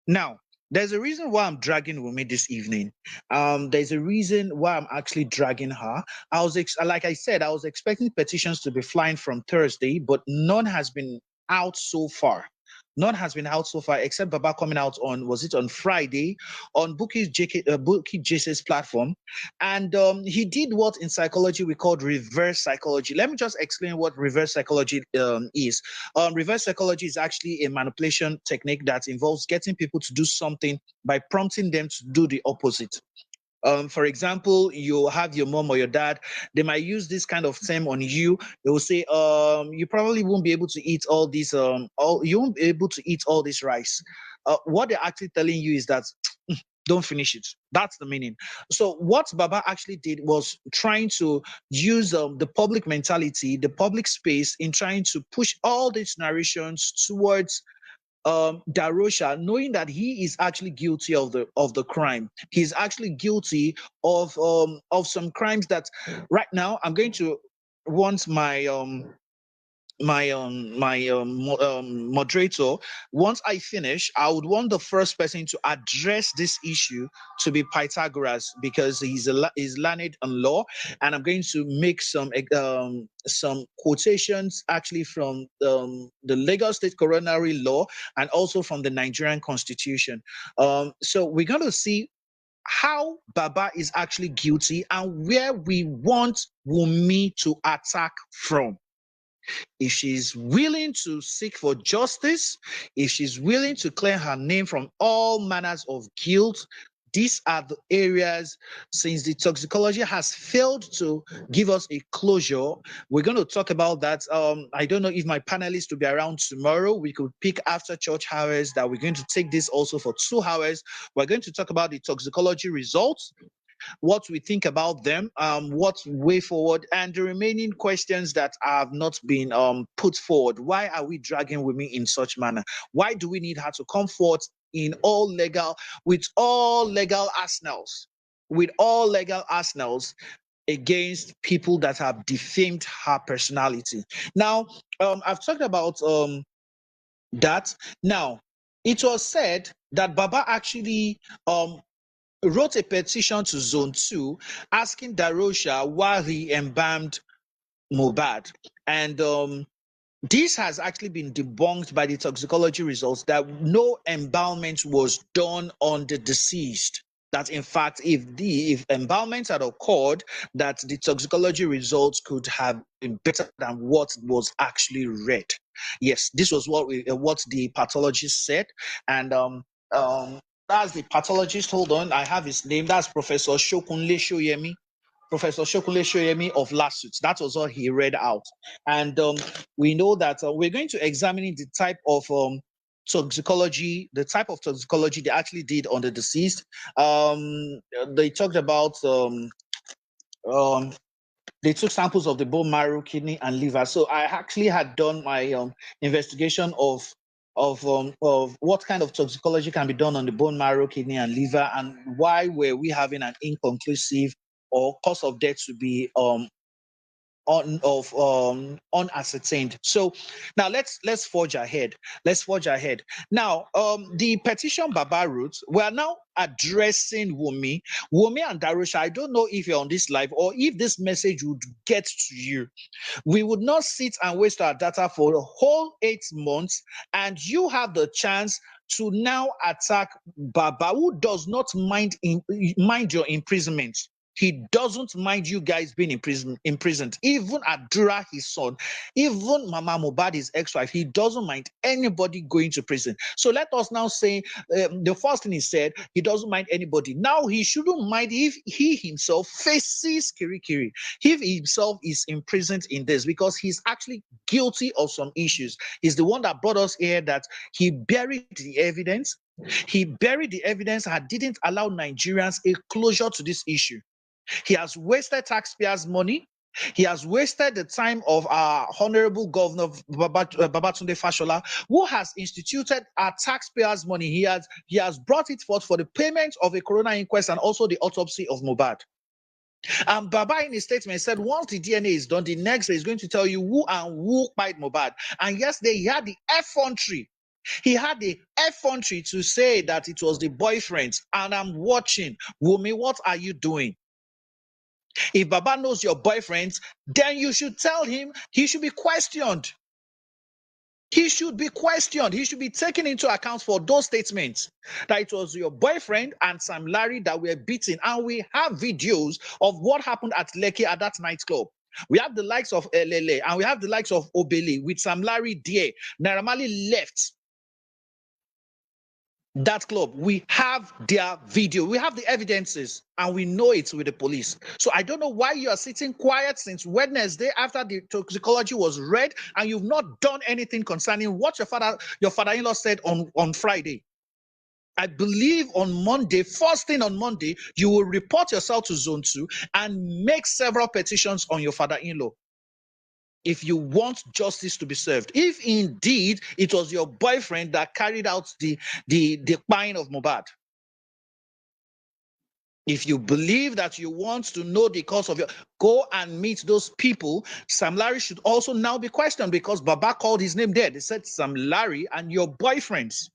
Now, there's a reason why I'm dragging Wunmi this evening. There's a reason why I'm actually dragging her. Like I said, I was expecting petitions to be flying from Thursday, but none has been out so far. None has been out so far, except Baba coming out on, was it on Friday, on Bukky JC's platform. And he did what in psychology we call reverse psychology. Let me just explain what reverse psychology is. Reverse psychology is actually a manipulation technique that involves getting people to do something by prompting them to do the opposite. For example, you have your mom or your dad, they might use this kind of term on you. They will say, you probably won't be able to eat all this, you won't be able to eat all this rice. What they're actually telling you is that don't finish it. That's the meaning. So what Baba actually did was trying to use the public mentality, the public space, in trying to push all these narrations towards Darosha, knowing that he is actually guilty of the crime. He's actually guilty of some crimes that right now I'm going to want my moderator. Once I finish, I would want the first person to address this issue to be Pythagoras, because he's learned on law, and I'm going to make some quotations actually from the Lagos State coronary law and also from the Nigerian Constitution. So we're going to see how Baba is actually guilty and where we want Wunmi to attack from. if she's willing to seek for justice, if she's willing to clear her name from all manners of guilt, these are the areas, since the toxicology has failed to give us a closure, we're going to talk about that. I don't know if my panelists will be around tomorrow. We could pick after church hours that we're going to take this also for 2 hours. We're going to talk about the toxicology results, what we think about them, what's way forward, and the remaining questions that have not been put forward. Why are we dragging women in such manner? Why do we need her to come forth in all legal, with all legal arsenals, against people that have defamed her personality? Now, I've talked about that. Now, it was said that Baba actually wrote a petition to Zone 2 asking Darosha why he embalmed Muhbad. And this has actually been debunked by the toxicology results that no embalmment was done on the deceased. That in fact, if embalmment had occurred, that the toxicology results could have been better than what was actually read. Yes, this was what the pathologist said, and that's the pathologist. Hold on, I have his name. That's Professor Shokunle Shoyemi. Professor Shokunle Shoyemi of Lasuth. That was all he read out. And we know that we're going to examine the type of toxicology, they actually did on the deceased. They talked about they took samples of the bone marrow, kidney, and liver. So I actually had done my investigation of what kind of toxicology can be done on the bone marrow, kidney, and liver, and why were we having an inconclusive or cause of death to be unascertained. So now let's forge ahead. Now, the petition Baba wrote, we are now addressing Wunmi and Darusha. I don't know if you're on this live or if this message would get to you. We would not sit and waste our data for a whole 8 months, and you have the chance to now attack Baba, who does not mind your imprisonment. He doesn't mind you guys being imprisoned. Even Adura, his son, even Mama Muhbad, his ex-wife, he doesn't mind anybody going to prison. So let us now say, the first thing he said, he doesn't mind anybody. Now he shouldn't mind if he himself faces Kirikiri, if he himself is imprisoned in this, because he's actually guilty of some issues. He's the one that brought us here, that he buried the evidence. He buried the evidence and didn't allow Nigerians a closure to this issue. He has wasted taxpayers' money. He has wasted the time of our Honorable Governor Babatunde Fashola, who has instituted our taxpayers' money. He has brought it forth for the payment of a coroner inquest and also the autopsy of Muhbad. And Baba in his statement said, once the DNA is done, the next day is going to tell you who killed Muhbad. And yesterday he had the effrontery. He had the effrontery to say that it was the boyfriend. And I'm watching. Wunmi, what are you doing? If Baba knows your boyfriend, then you should tell him he should be questioned. He should be questioned. He should be taken into account for those statements that it was your boyfriend and Sam Larry that were beaten. And we have videos of what happened at Lekki at that nightclub. We have the likes of Elele and we have the likes of Obele with Sam Larry there. Naira Marley left that club. We have their video, we have the evidences, and we know it's with the police. So I don't know why you are sitting quiet since Wednesday after the toxicology was read, and you've not done anything concerning what your father-in-law said on Friday. I believe on Monday, first thing on Monday, you will report yourself to Zone 2 and make several petitions on your father-in-law if you want justice to be served. If indeed it was your boyfriend that carried out the buying of Muhbad. If you believe that you want to know the cause of go and meet those people. Sam Larry should also now be questioned because Baba called his name there. They said Sam Larry and your boyfriends.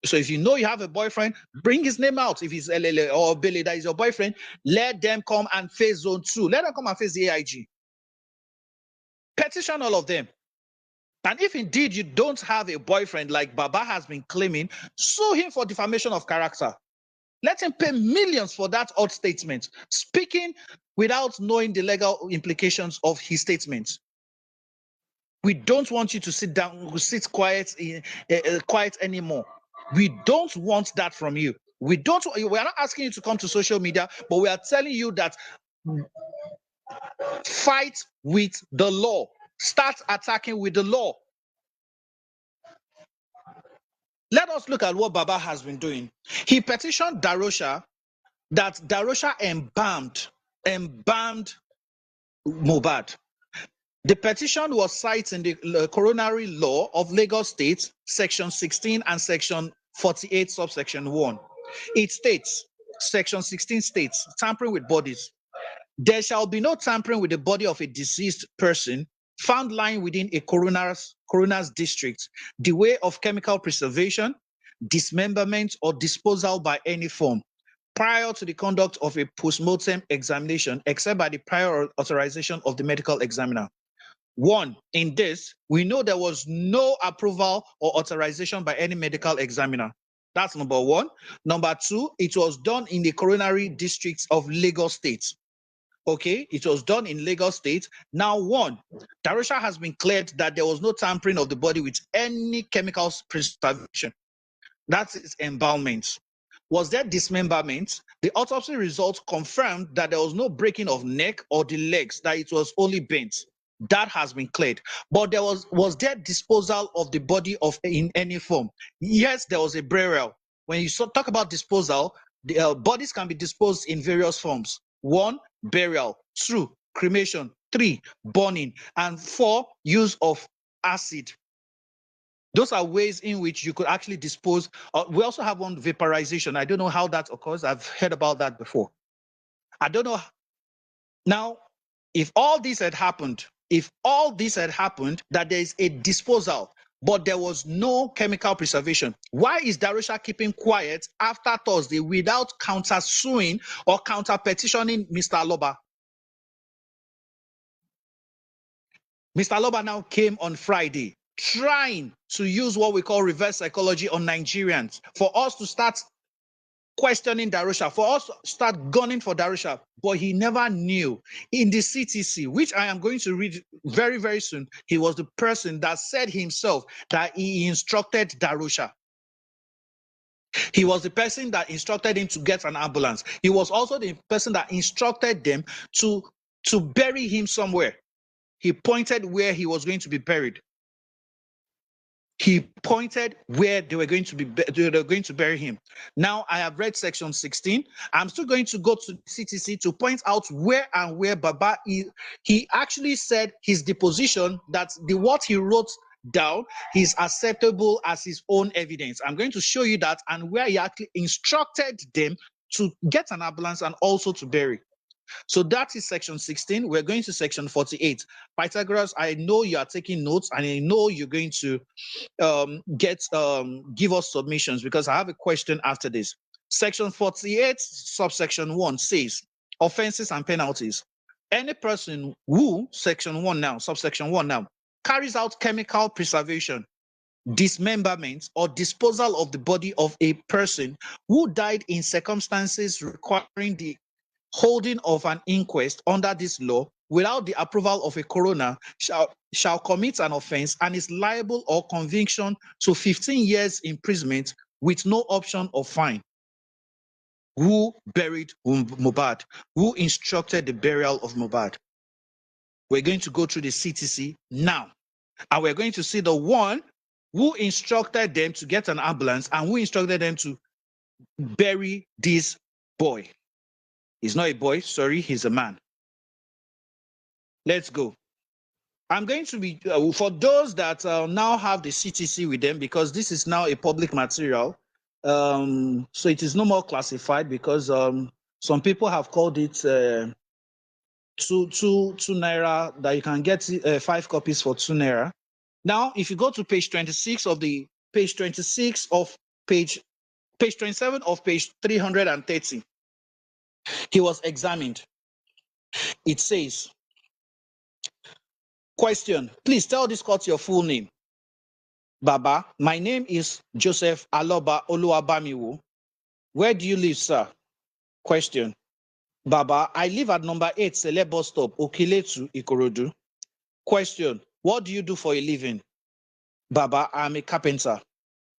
So if you know you have a boyfriend, bring his name out. If he's Elele or Billy that is your boyfriend, let them come and face Zone 2. Let them come and face the AIG. Petition all of them. And if indeed you don't have a boyfriend like Baba has been claiming, sue him for defamation of character. Let him pay millions for that odd statement, speaking without knowing the legal implications of his statements. We don't want you to sit down, sit quiet, quiet anymore. We don't want that from you. We are not asking you to come to social media, but we are telling you that fight with the law. Start attacking with the law. Let us look at what Baba has been doing. He petitioned Darosha that Darosha embalmed Muhbad. The petition was cited in the coronary law of Lagos State, section 16 and section 48, subsection 1. It states, section 16 states, tampering with bodies. There shall be no tampering with the body of a deceased person found lying within a coroner's district, the way of chemical preservation, dismemberment, or disposal by any form, prior to the conduct of a post-mortem examination, except by the prior authorization of the medical examiner. One, in this, we know there was no approval or authorization by any medical examiner. That's number one. Number two, it was done in the coronary districts of Lagos State. Okay, it was done in Lagos State. Now, one, Darusha has been cleared that there was no tampering of the body with any chemical preservation. That is embalmment. Was there dismemberment? The autopsy results confirmed that there was no breaking of neck or the legs, that it was only bent. That has been cleared. But there was there disposal of the body in any form? Yes, there was a burial. When you talk about disposal, the bodies can be disposed in various forms. 1, burial. 2, cremation. 3, burning. And 4, use of acid. Those are ways in which you could actually dispose. We also have one, vaporization. I don't know how that occurs. I've heard about that before. I don't know. Now, if all this had happened, that there is a disposal, but there was no chemical preservation, why is Darusha keeping quiet after Thursday without counter-suing or counter-petitioning Mr. Aloba? Mr. Aloba now came on Friday trying to use what we call reverse psychology on Nigerians for us to start questioning Darusha, for us to start gunning for Darusha, but he never knew. In the CTC, which I am going to read very, very soon, he was the person that said himself that he instructed Darusha. He was the person that instructed him to get an ambulance. He was also the person that instructed them to bury him somewhere. He pointed where he was going to be buried. He pointed where they were going to bury him. Now I have read section 16. I'm still going to go to CTC to point out where Baba is. He actually said his deposition that what he wrote down is acceptable as his own evidence. I'm going to show you that, and where he actually instructed them to get an ambulance and also to bury. So that is section 16. We're going to section 48. Pythagoras, I know you are taking notes, and I know you're going to give us submissions, because I have a question after this. Section 48, subsection 1 says, offenses and penalties. Any person who, section 1 now, subsection 1 now, carries out chemical preservation, dismemberment, or disposal of the body of a person who died in circumstances requiring the holding of an inquest under this law without the approval of a coroner shall commit an offense and is liable or conviction to 15 years imprisonment with no option of fine. Who buried Muhbad? Who instructed the burial of Muhbad? We're going to go through the CTC now, and we're going to see the one who instructed them to get an ambulance and who instructed them to bury this boy. He's not a boy, sorry, he's a man. Let's go. I'm going to be, for those that now have the CTC with them, because this is now a public material, so it is no more classified, because some people have called it 2 naira, that you can get 5 copies for 2 naira. Now, if you go to page 26 of page 27 of page 330, he was examined. It says, question, please tell this court your full name. Baba, my name is Joseph Aloba Oluwabamiwo. Where do you live, sir? Question, Baba, I live at number 8 Sele bus stop, Okiletu, Ikorodu. Question, What do you do for a living? Baba, I'm a carpenter.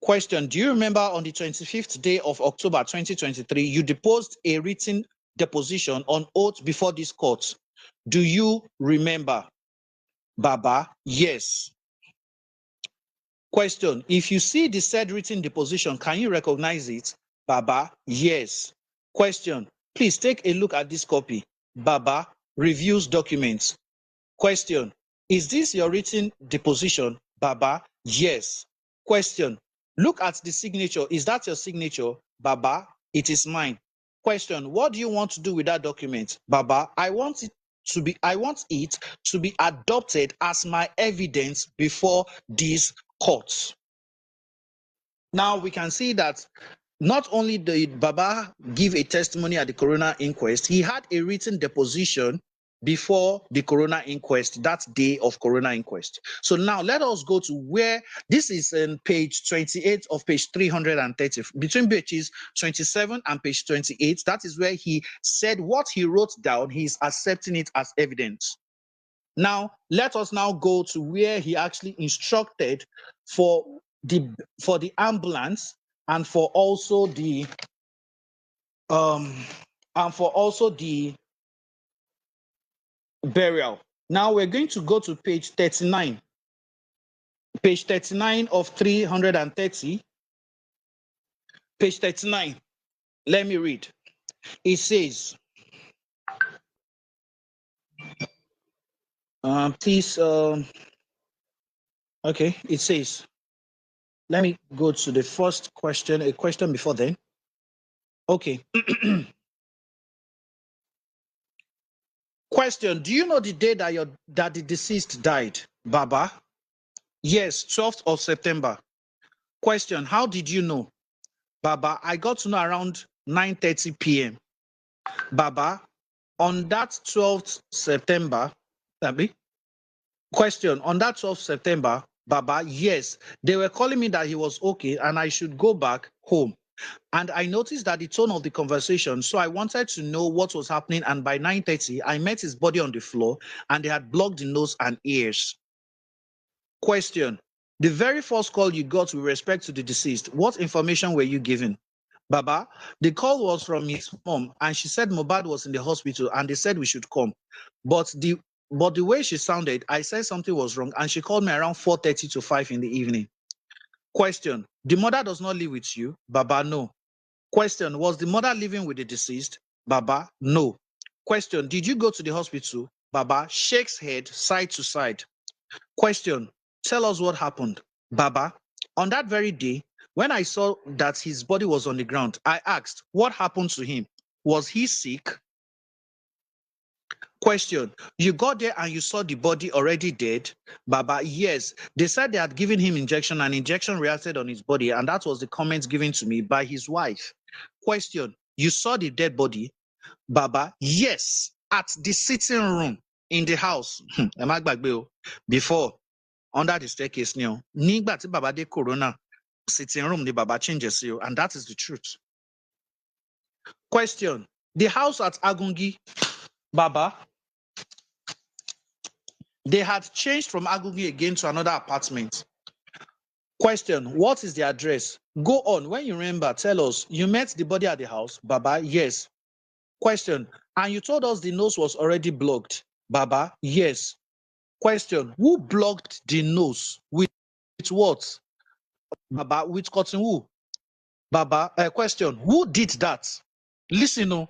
Question, do you remember on the 25th day of October 2023, you deposed a written deposition on oath before this court? Do you remember? Baba, yes. Question, if you see the said written deposition, can you recognize it? Baba, yes. Question, please take a look at this copy. Baba, reviews documents. Question, is this your written deposition? Baba, yes. Question, look at the signature. Is that your signature? Baba, it is mine. Question, what do you want to do with that document? Baba, I want it to be adopted as my evidence before this court. Now we can see that not only did Baba give a testimony at the Coroner Inquest, he had a written deposition before the Coroner Inquest, that day of Coroner Inquest. So now let us go to where this is in page 28 of page 330, between pages 27 and page 28. That is where he said what he wrote down, he's accepting it as evidence. Now, let us now go to where he actually instructed for the ambulance and for also the burial. Now we're going to go to page 39. Page 39 of 330. Page 39. Let me read. It says, please, okay, it says, let me go to the first question, a question before then. Okay. Question, do you know the day that the deceased died? Baba? Yes, 12th of September. Question, how did you know? Baba, I got to know around 9:30 p.m. Baba, on that 12th September, question, on that 12th September, Baba, yes, they were calling me that he was okay and I should go back home. And I noticed that the tone of the conversation, so I wanted to know what was happening. And by 9:30, I met his body on the floor and they had blocked the nose and ears. Question, the very first call you got with respect to the deceased, what information were you given? Baba, the call was from his mom and she said Muhbad was in the hospital and they said we should come. But the way she sounded, I said something was wrong and she called me around 4:30 to 5 in the evening. Question, the mother does not live with you? Baba, no. Question, was the mother living with the deceased? Baba, no. Question, did you go to the hospital? Baba shakes head side to side. Question, tell us what happened. Baba, on that very day, when I saw that his body was on the ground, I asked, what happened to him? Was he sick? Question, you got there and you saw the body already dead? Baba, yes. They said they had given him injection and injection reacted on his body, and that was the comment given to me by his wife. Question, you saw the dead body? Baba, yes, at the sitting room in the house. Before, under the staircase, nígbà tí Baba dé Coroner, sitting room, the Baba changes you, and that is the truth. Question, the house at Agungi, Baba, they had changed from Agungi again to another apartment. Question, what is the address? Go on, when you remember, tell us, you met the body at the house? Baba, yes. Question, and you told us the nose was already blocked? Baba, yes. Question, who blocked the nose? With what? Baba, with cotton wool? Baba, question, who did that? Listen,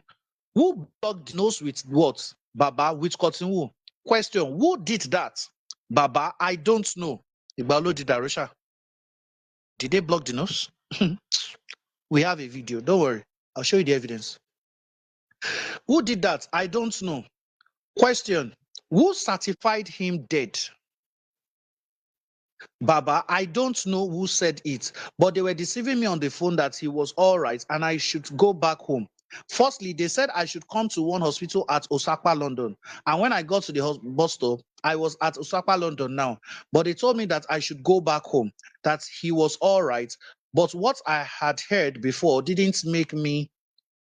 who blocked the nose with what? Baba, with cotton wool? Question, who did that? Baba, I don't know. Ibalo did Arusha. Did they block the nose? We have a video. Don't worry. I'll show you the evidence. Who did that? I don't know. Question, who certified him dead? Baba, I don't know who said it, but they were deceiving me on the phone that he was all right and I should go back home. Firstly, they said I should come to one hospital at Osaka, London. And when I got to the bus stop, I was at Osaka, London now. But they told me that I should go back home, that he was all right. But what I had heard before didn't make me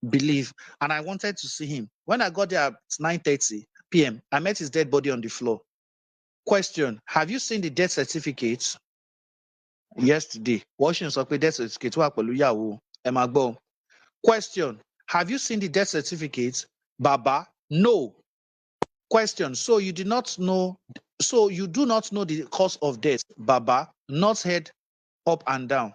believe. And I wanted to see him. When I got there at 9:30 p.m., I met his dead body on the floor. Question: have you seen the death certificate yesterday? Washington sọ pé death certificate wà pẹ̀lú ìyàwó. Ẹ máa gbọ́. Question: have you seen the death certificate? Baba: no. Question: so you do not know the cause of death? Baba: not head up and down.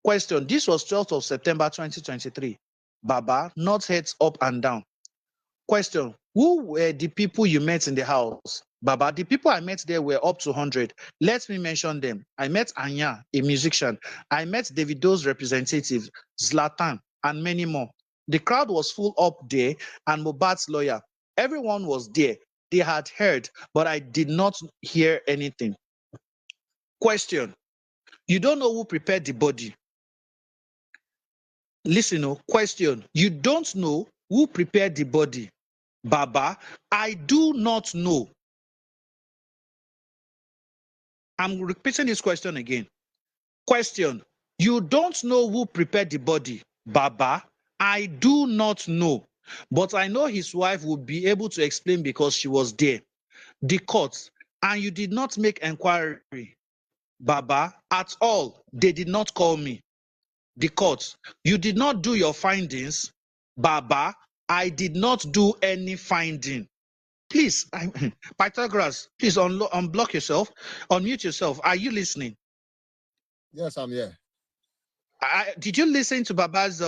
Question: this was 12th of September 2023. Baba: not heads up and down. Question: who were the people you met in the house? Baba: the people I met there were up to 100. Let me mention them. I met Anya, a musician. I met Davido's representative, Zlatan, and many more. The crowd was full up there, and Muhbad's lawyer. Everyone was there. They had heard, but I did not hear anything. Question: you don't know who prepared the body? Listen, question: you don't know who prepared the body? Baba: I do not know. I'm repeating this question again. Question: you don't know who prepared the body? Baba: I do not know. But I know his wife will be able to explain because she was there. The court: and you did not make inquiry? Baba: at all. They did not call me. The court: you did not do your findings? Baba: I did not do any finding. Please, Pythagoras, please unblock yourself, unmute yourself. Are you listening? Yes, I'm here. Did you listen to Baba's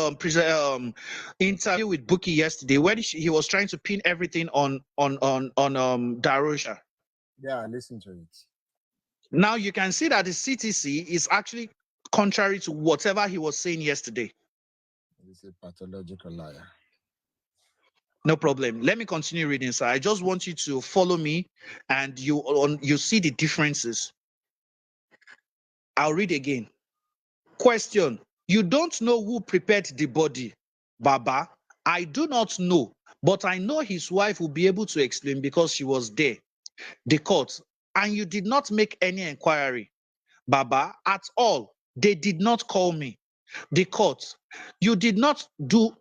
interview with Buki yesterday, where he was trying to pin everything on Darosha? Yeah, I listened to it. Now you can see that the CTC is actually contrary to whatever he was saying yesterday. He's a pathological liar. No problem. Let me continue reading, sir. I just want you to follow me, and you see the differences. I'll read again. Question: you don't know who prepared the body? Baba: I do not know, but I know his wife will be able to explain because she was there. The court: and you did not make any inquiry? Baba: at all. They did not call me. The court: you did not do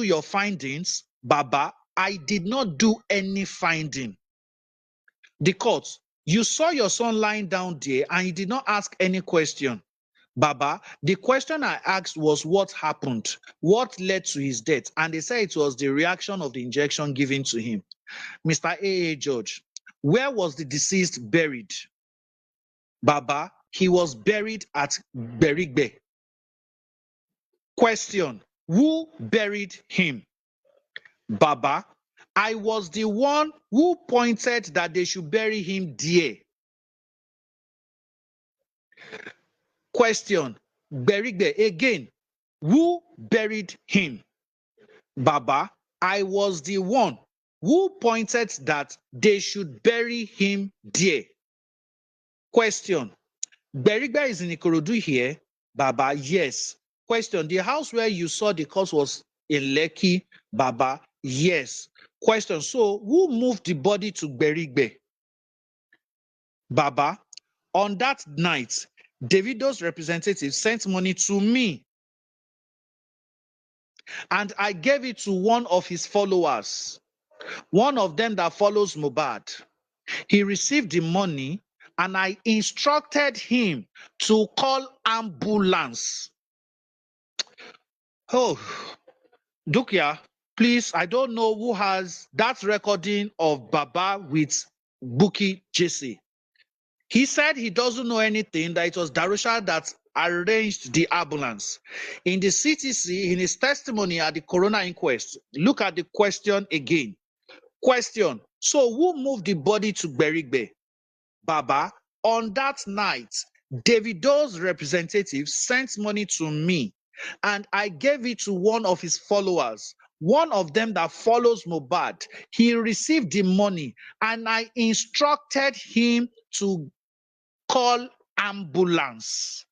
your findings? Baba: I did not do any finding. The court: you saw your son lying down there and you did not ask any question? Baba: the question I asked was what happened, what led to his death, and they said it was the reaction of the injection given to him. Mr. A.A. George: where was the deceased buried? Baba: he was buried at Berigbe. Question: who buried him? Baba: I was the one who pointed that they should bury him there. Question: Berigbe again, who buried him? Baba: I was the one who pointed that they should bury him there. Question: Berigbe is in Ikorodu here? Baba: yes. Question: the house where you saw the corpse was in Lekki? Baba: yes. Question: so who moved the body to Berigbe? Baba: on that night, Davido's representative sent money to me, and I gave it to one of his followers, one of them that follows Muhbad. He received the money, and I instructed him to call ambulance. Oh, Dukia, please, I don't know who has that recording of Baba with Buki Jesse. He said he doesn't know anything, that it was Darusha that arranged the ambulance. In the CTC, in his testimony at the Coroner Inquest, look at the question again. Question: so who moved the body to Berigbe? Baba: on that night, Davido's representative sent money to me, and I gave it to one of his followers, one of them that follows Muhbad. He received the money, and I instructed him to call ambulance.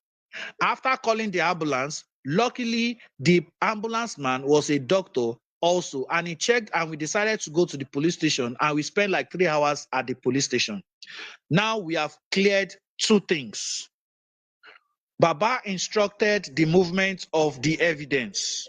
After calling the ambulance, luckily the ambulance man was a doctor also, and he checked, and we decided to go to the police station, and we spent like 3 hours at the police station. Now we have cleared two things. Baba instructed the movement of the evidence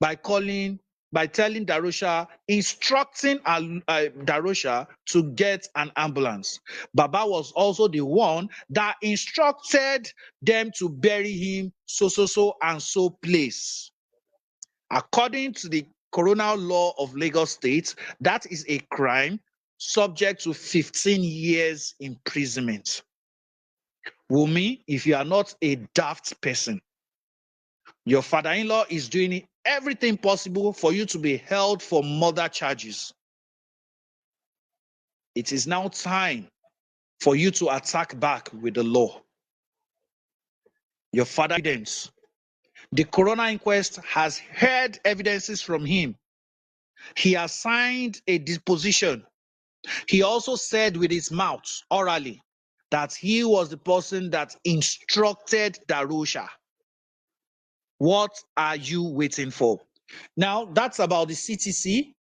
by calling by telling Darusha, instructing Darusha to get an ambulance. Baba was also the one that instructed them to bury him so and so place. According to the Coroner law of Lagos State, that is a crime subject to 15 years imprisonment. Wunmi, if you are not a daft person, your father-in-law is doing everything possible for you to be held for murder charges. It is now time for you to attack back with the law. Your father evidence. The coroner inquest has heard evidences from him. He has signed a disposition. He also said with his mouth, orally, that he was the person that instructed Darusha. What are you waiting for? Now, that's about the CTC.